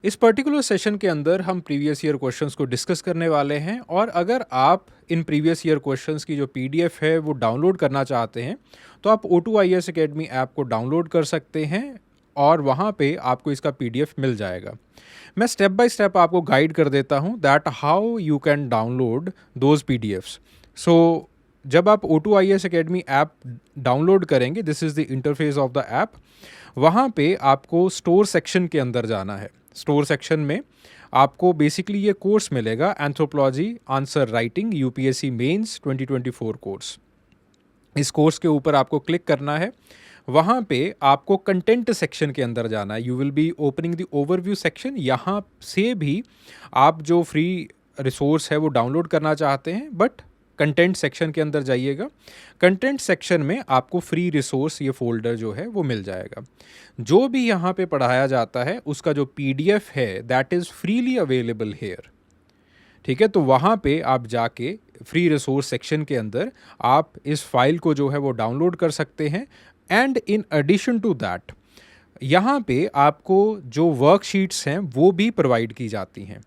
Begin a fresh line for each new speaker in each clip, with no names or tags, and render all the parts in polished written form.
इस particular session के अंदर हम प्रीवियस ईयर क्वेश्चंस को डिस्कस करने वाले हैं और अगर आप इन प्रीवियस ईयर क्वेश्चंस की जो पीडीएफ है वो डाउनलोड करना चाहते हैं तो आप O2IAS Academy ऐप को डाउनलोड कर सकते हैं और वहाँ पे आपको इसका पीडीएफ मिल जाएगा। मैं स्टेप बाय स्टेप आपको गाइड कर देता हूँ that how you can download those PDFs. So जब आप O2IAS Academy ऐप डाउनलोड करेंगे, this is the interface of the app. वहाँ पे आपको स्टोर सेक्शन के अंदर जाना है। स्टोर सेक्शन में आपको बेसिकली ये कोर्स मिलेगा, anthropology answer writing UPSC mains 2024 course. इस कोर्स के ऊपर आपको क्लिक करना है। वहाँ पे आपको कंटेंट सेक्शन के अंदर जाना है। You will be opening the overview section. यहाँ से भी आप जो फ्री रिसोर्स है वो डाउनलोड करना चाहते हैं, बट कंटेंट सेक्शन के अंदर जाइएगा। कंटेंट सेक्शन में आपको फ्री रिसोर्स ये फोल्डर जो है वो मिल जाएगा। जो भी यहाँ पे पढ़ाया जाता है उसका जो पीडीएफ है that is freely available hair. ठीक है, तो वहाँ पे आप जाके फ्री रिसोर्स सेक्शन के अंदर आप इस फाइल को जो है वो डाउनलोड कर सकते हैं। And in addition to that यहाँ पे आपको जो वर्कशीट्स हैं वो भी प्रोवाइड की जाती हैं।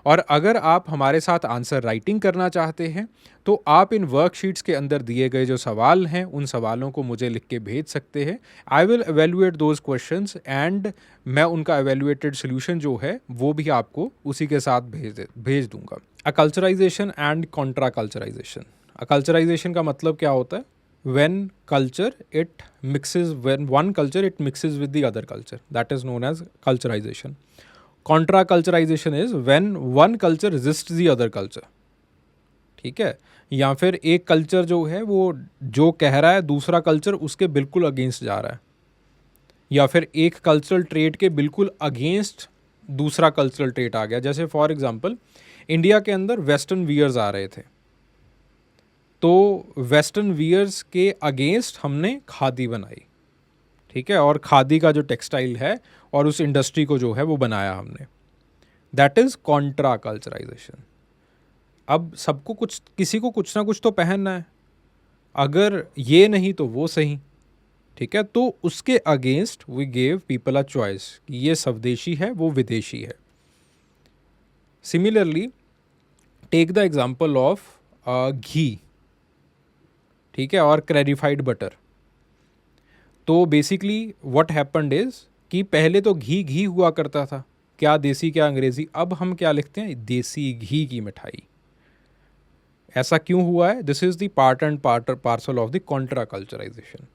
और अगर आप हमारे साथ आंसर राइटिंग करना चाहते हैं तो आप इन वर्कशीट्स के अंदर दिए गए जो सवाल हैं उन सवालों को मुझे लिख के भेज सकते हैं। I will evaluate those questions and मैं उनका एवेल्युएटेड सोल्यूशन जो है वो भी आपको उसी के साथ भेज दूंगा। अकल्चराइजेशन एंड कॉन्ट्रा कल्चराइजेशन। अकल्चराइजेशन का मतलब क्या होता है? when culture it mixes, when one culture it mixes with the other culture, that is known as culturization. Contra culturization is when one culture resists the other culture. ठीक है, या फिर एक कल्चर जो है वो जो कह रहा है दूसरा कल्चर उसके बिल्कुल अगेंस्ट जा रहा है, या फिर एक कल्चरल ट्रेट के बिल्कुल अगेंस्ट दूसरा कल्चरल ट्रेट आ गया। जैसे फॉर एग्जांपल इंडिया के अंदर वेस्टर्न वियर्स आ रहे थे, तो वेस्टर्न वियर्स के अगेंस्ट हमने खादी बनाई। ठीक है, और खादी का जो टेक्सटाइल है और उस इंडस्ट्री को जो है वो बनाया हमने। That is contra acculturation. अब सबको कुछ, किसी को कुछ ना कुछ तो पहनना है, अगर ये नहीं तो वो सही। ठीक है, तो उसके against we gave people a choice कि ये स्वदेशी है वो विदेशी है। Similarly take the example of ghee, ठीक है, और क्लैरिफाइड बटर। तो बेसिकली व्हाट हैपेंड इज कि पहले तो घी घी हुआ करता था, क्या देसी क्या अंग्रेजी। अब हम क्या लिखते हैं? देसी घी की मिठाई। ऐसा क्यों हुआ है? This is the part and parcel of the contra acculturation.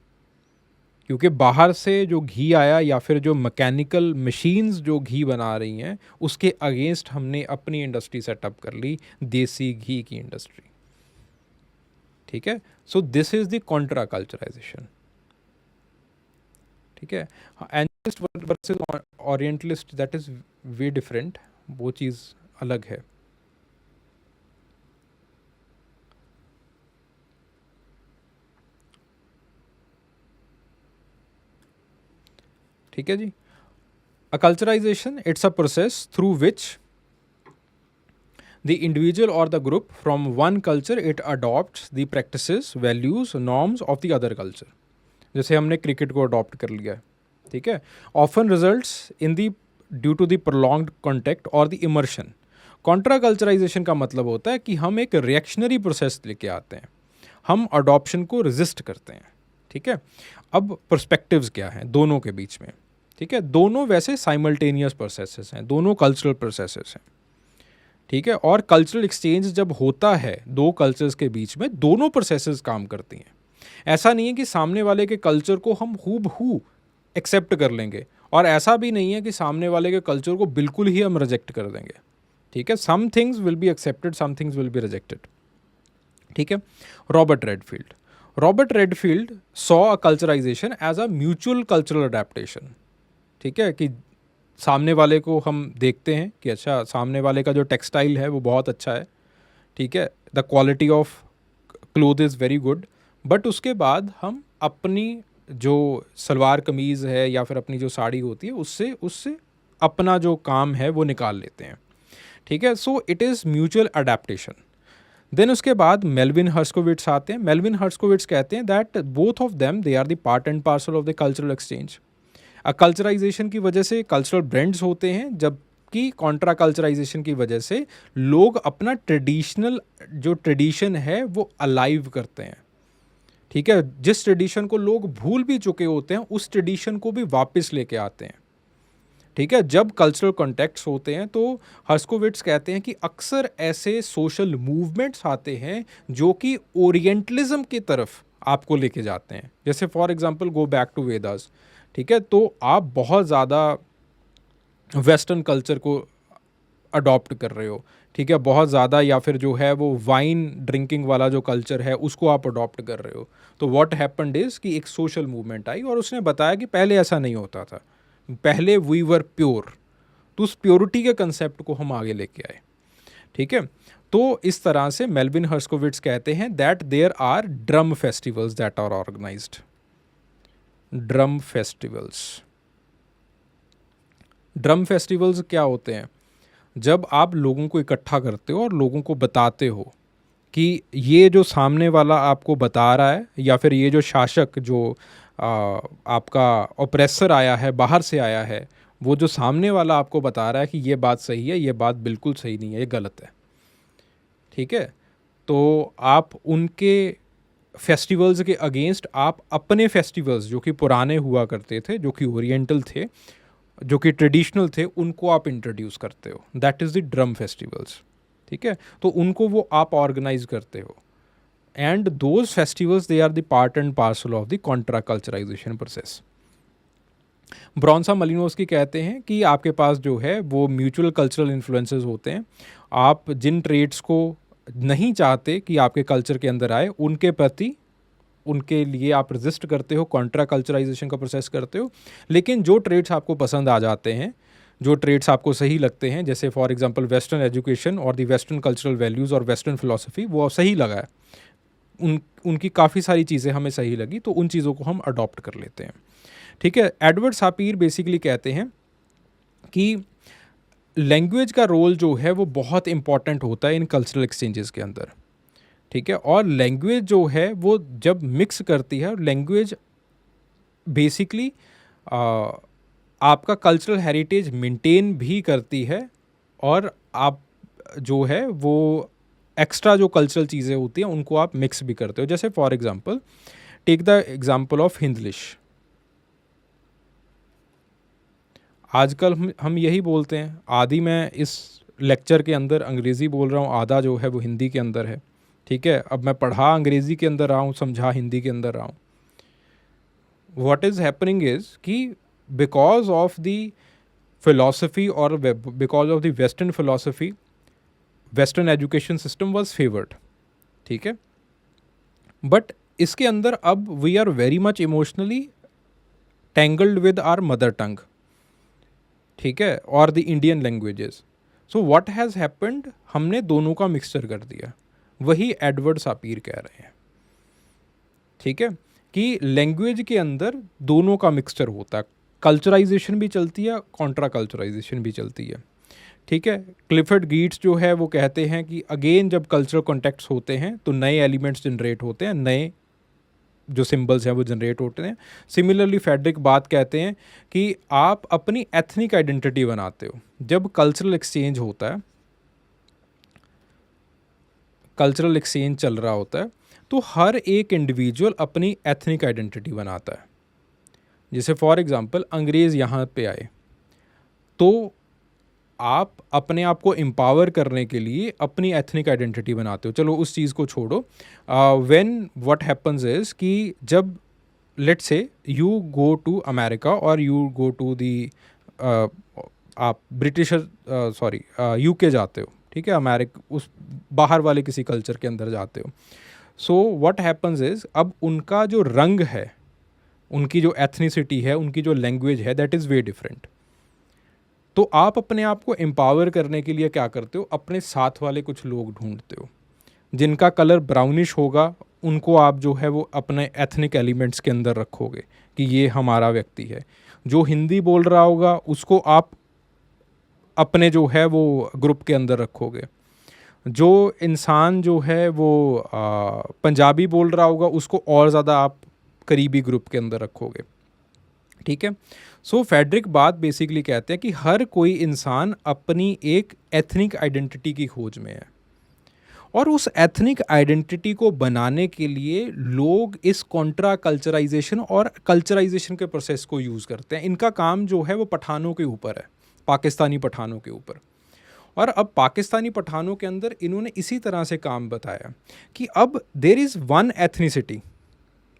क्योंकि बाहर से जो घी आया या फिर जो मैकेनिकल मशीन्स जो घी बना रही हैं उसके अगेंस्ट हमने अपनी इंडस्ट्री सेटअप कर ली, देसी घी की इंडस्ट्री। ठीक है, so this is the contra acculturation. ठीक है, Anglicist versus Orientalist that is way different, वो चीज़ अलग है। ठीक है जी, acculturation it's a process through which the individual or the group from one culture it adopts the practices, values, norms of the other culture. जैसे हमने cricket को अडॉप्ट कर लिया है। ठीक है, often results in the due to the prolonged contact और the immersion. Contra culturization का मतलब होता है कि हम एक रिएक्शनरी प्रोसेस लेके आते हैं, हम अडॉप्शन को रेजिस्ट करते हैं। ठीक है, अब पर्सपेक्टिव्स क्या हैं दोनों के बीच में? ठीक है, दोनों वैसे साइमल्टेनियस प्रोसेसेस हैं, दोनों कल्चरल प्रोसेसेस हैं। ठीक है, और कल्चरल एक्सचेंज जब होता है दो कल्चर्स के बीच में, दोनों प्रोसेसेस काम करती हैं। ऐसा नहीं है कि सामने वाले के कल्चर को हम हूबहू एक्सेप्ट कर लेंगे, और ऐसा भी नहीं है कि सामने वाले के कल्चर को बिल्कुल ही हम रिजेक्ट कर देंगे। ठीक है, some things will be accepted, some things will be rejected. ठीक है, Robert Redfield saw acculturation as a mutual cultural adaptation. ठीक है, कि सामने वाले को हम देखते हैं कि अच्छा सामने वाले का जो टेक्सटाइल है वो बहुत अच्छा है। ठीक है, the quality of cloth is very good, but उसके बाद हम अपनी जो सलवार कमीज़ है या फिर अपनी जो साड़ी होती है उससे अपना जो काम है वो निकाल लेते हैं। ठीक है, so it is mutual adaptation. Then उसके बाद मेल्विन हर्स्कोविट्स आते हैं। मेल्विन हर्स्कोविट्स कहते हैं that both of them they are the part and parcel of the cultural exchange. Acculturation की वजह से कल्चरल ब्रांड्स होते हैं, जब कि कॉन्ट्रा कल्चराइजेशन की वजह से लोग अपना ट्रेडिशनल जो ट्रेडिशन है वो अलाइव करते हैं, ठीक है। जिस ट्रेडिशन को लोग भूल भी चुके होते हैं उस ट्रेडिशन को भी वापस लेके आते हैं, ठीक है। जब कल्चरल कॉन्टेक्ट्स होते हैं तो हर्स्कोविट्स कहते हैं कि अक्सर ऐसे सोशल मूवमेंट्स आते हैं जो कि ओरिएंटलिज्म की तरफ आपको लेके जाते हैं। जैसे for example go back to Vedas, ठीक है। तो आप बहुत ज़्यादा वेस्टर्न कल्चर को अडॉप्ट कर रहे हो, ठीक है, बहुत ज़्यादा, या फिर जो है वो वाइन ड्रिंकिंग वाला जो कल्चर है उसको आप अडॉप्ट कर रहे हो। तो व्हाट हैपेंड इज़ कि एक सोशल मूवमेंट आई और उसने बताया कि पहले ऐसा नहीं होता था, पहले वी वर प्योर। तो उस प्योरिटी के कंसेप्ट को हम आगे लेके आए, ठीक है। तो इस तरह से मेल्विन हर्स्कोविट्स कहते हैं that there are drum festivals that are organised. Drum festivals, drum festivals क्या होते हैं? जब आप लोगों को इकट्ठा करते हो और लोगों को बताते हो कि ये जो सामने वाला आपको बता रहा है, या फिर ये जो शासक जो आपका ऑप्रेसर आया है, बाहर से आया है, वो जो सामने वाला आपको बता रहा है कि ये बात सही है, ये बात बिल्कुल सही नहीं है, ये गलत है, ठीक है। तो आप उनके फेस्टिवल्स के अगेंस्ट आप अपने फेस्टिवल्स जो कि पुराने हुआ करते थे, जो कि ओरिएंटल थे, जो कि ट्रेडिशनल थे, उनको आप इंट्रोड्यूस करते हो। That is the drum festivals, ठीक है। तो उनको वो आप ऑर्गेनाइज करते हो, and those festivals they are the part and parcel of the contra acculturation process. Bronislaw Malinowski कहते हैं कि आपके पास जो है वो म्यूचुअल कल्चरल इन्फ्लुएंसेस होते हैं। आप जिन ट्रेड्स को नहीं चाहते कि आपके कल्चर के अंदर आए, उनके प्रति, उनके लिए आप रजिस्ट करते हो, कॉन्ट्रा कल्चराइजेशन का प्रोसेस करते हो। लेकिन जो ट्रेड्स आपको पसंद आ जाते हैं, जो ट्रेड्स आपको सही लगते हैं, जैसे फॉर एग्जांपल वेस्टर्न एजुकेशन और दी वेस्टर्न कल्चरल वैल्यूज़ और वेस्टर्न फिलॉसफी, वो सही लगा है, उनकी काफ़ी सारी चीज़ें हमें सही लगी, तो उन चीज़ों को हम अडॉप्ट कर लेते हैं, ठीक है। एडवर्ड सापीर बेसिकली कहते हैं कि लैंग्वेज का रोल जो है वो बहुत इंपॉर्टेंट होता है इन कल्चरल एक्सचेंजेस के अंदर, ठीक है। और लैंग्वेज जो है वो जब मिक्स करती है, लैंग्वेज बेसिकली आपका कल्चरल हेरिटेज मेंटेन भी करती है, और आप जो है वो एक्स्ट्रा जो कल्चरल चीज़ें होती हैं उनको आप मिक्स भी करते हो। जैसे for example take the example of Hinglish. आजकल हम यही बोलते हैं, आदि मैं इस लेक्चर के अंदर अंग्रेज़ी बोल रहा हूँ, आधा जो है वो हिंदी के अंदर है, ठीक है। अब मैं पढ़ा अंग्रेज़ी के अंदर रहा हूँ, समझा हिंदी के अंदर रहा हूँ। व्हाट इज़ हैपनिंग इज़ कि बिकॉज ऑफ द फिलॉसफी और because of the western philosophy, western education system was favoured, ठीक है। बट इसके अंदर अब we are very much emotionally tangled with our mother tongue, ठीक है, और the Indian languages. So what has happened, हमने दोनों का मिक्सचर कर दिया। वही एडवर्ड सापीर कह रहे हैं, ठीक है, कि लैंग्वेज के अंदर दोनों का मिक्सचर होता है, कल्चराइजेशन भी चलती है, कॉन्ट्रा कल्चराइजेशन भी चलती है, ठीक है। क्लिफर्ड गीट्स जो है वो कहते हैं कि अगेन जब कल्चरल कॉन्टेक्ट्स होते हैं तो नए एलिमेंट्स जनरेट होते हैं, नए जो सिंबल्स हैं वो जनरेट होते हैं। सिमिलरली फेडरिक बात कहते हैं कि आप अपनी एथनिक आइडेंटिटी बनाते हो। जब कल्चरल एक्सचेंज होता है, कल्चरल एक्सचेंज चल रहा होता है, तो हर एक इंडिविजुअल अपनी एथनिक आइडेंटिटी बनाता है। जैसे फॉर एग्जांपल अंग्रेज़ यहाँ पे आए, तो आप अपने आप को एम्पावर करने के लिए अपनी एथनिक आइडेंटिटी बनाते हो। चलो उस चीज़ को छोड़ो। व्हेन व्हाट हैपन्स इज़ कि जब let's say you go to America और यू गो टू दी आप यूके जाते हो, ठीक है, अमेरिका उस बाहर वाले किसी कल्चर के अंदर जाते हो। सो व्हाट हैपन्स इज़ अब उनका जो रंग है, उनकी जो एथनिसिटी है, उनकी जो लैंग्वेज है, दैट इज़ वे डिफरेंट। तो आप अपने आप को एम्पावर करने के लिए क्या करते हो, अपने साथ वाले कुछ लोग ढूंढते हो जिनका कलर ब्राउनिश होगा, उनको आप जो है वो अपने एथनिक एलिमेंट्स के अंदर रखोगे कि ये हमारा व्यक्ति है। जो हिंदी बोल रहा होगा उसको आप अपने जो है वो ग्रुप के अंदर रखोगे। जो इंसान जो है वो पंजाबी बोल रहा होगा उसको और ज़्यादा आप करीबी ग्रुप के अंदर रखोगे, ठीक है। सो फेडरिक बात बेसिकली कहते हैं कि हर कोई इंसान अपनी एक एथनिक आइडेंटिटी की खोज में है, और उस एथनिक आइडेंटिटी को बनाने के लिए लोग इस कॉन्ट्रा कल्चराइजेशन और कल्चराइजेशन के प्रोसेस को यूज़ करते हैं। इनका काम जो है वो पठानों के ऊपर है, पाकिस्तानी पठानों के ऊपर। और अब पाकिस्तानी पठानों के अंदर इन्होंने इसी तरह से काम बताया कि अब there is one ethnicity,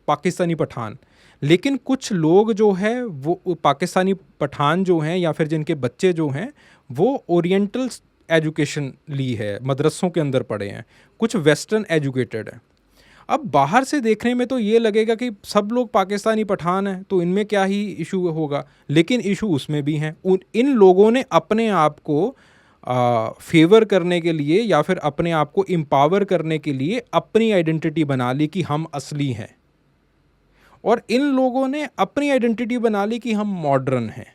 Pakistani Pathan, लेकिन कुछ लोग जो है वो पाकिस्तानी पठान जो हैं या फिर जिनके बच्चे जो हैं वो ओरिएंटल एजुकेशन ली है, मदरसों के अंदर पढ़े हैं, कुछ वेस्टर्न एजुकेटेड हैं। अब बाहर से देखने में तो ये लगेगा कि सब लोग पाकिस्तानी पठान हैं तो इनमें क्या ही इशू होगा, लेकिन इशू उसमें भी हैं। इन लोगों ने अपने आप को फेवर करने के लिए या फिर अपने आप को एम्पावर करने के लिए अपनी आइडेंटिटी बना ली कि हम असली हैं, और इन लोगों ने अपनी आइडेंटिटी बना ली कि हम मॉडर्न हैं।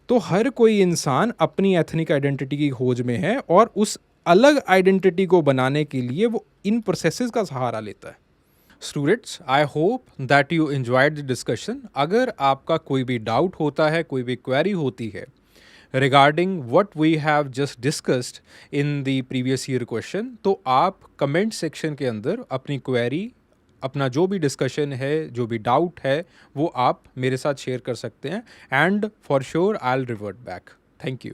तो हर कोई इंसान अपनी एथनिक आइडेंटिटी की खोज में है और उस अलग आइडेंटिटी को बनाने के लिए वो इन प्रोसेसेस का सहारा लेता है। Students, I hope that you enjoyed the discussion. अगर आपका कोई भी डाउट होता है, कोई भी क्वेरी होती है regarding what we have just discussed in the previous year question, तो आप कमेंट सेक्शन के अंदर अपनी क्वेरी, अपना जो भी डिस्कशन है, जो भी डाउट है, वो आप मेरे साथ शेयर कर सकते हैं, and for sure I will revert back. Thank you.